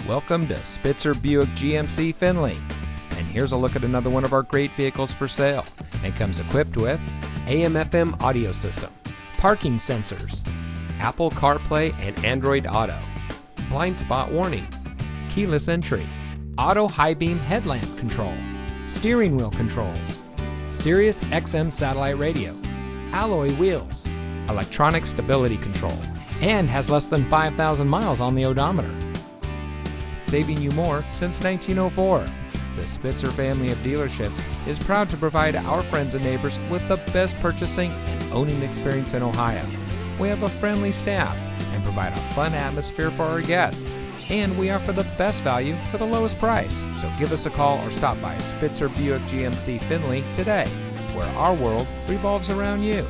Welcome to Spitzer Buick GMC Findlay. And here's a look at another one of our great vehicles for sale. And comes equipped with AM/FM audio system, parking sensors, Apple CarPlay and Android Auto, blind spot warning, keyless entry, auto high beam headlamp control, steering wheel controls, Sirius XM satellite radio, alloy wheels, electronic stability control, and has less than 5,000 miles on the odometer. Saving you more since 1904. The Spitzer family of dealerships is proud to provide our friends and neighbors with the best purchasing and owning experience in Ohio. We have a friendly staff and provide a fun atmosphere for our guests. And we offer the best value for the lowest price. So give us a call or stop by Spitzer Buick GMC Findlay today, where our world revolves around you.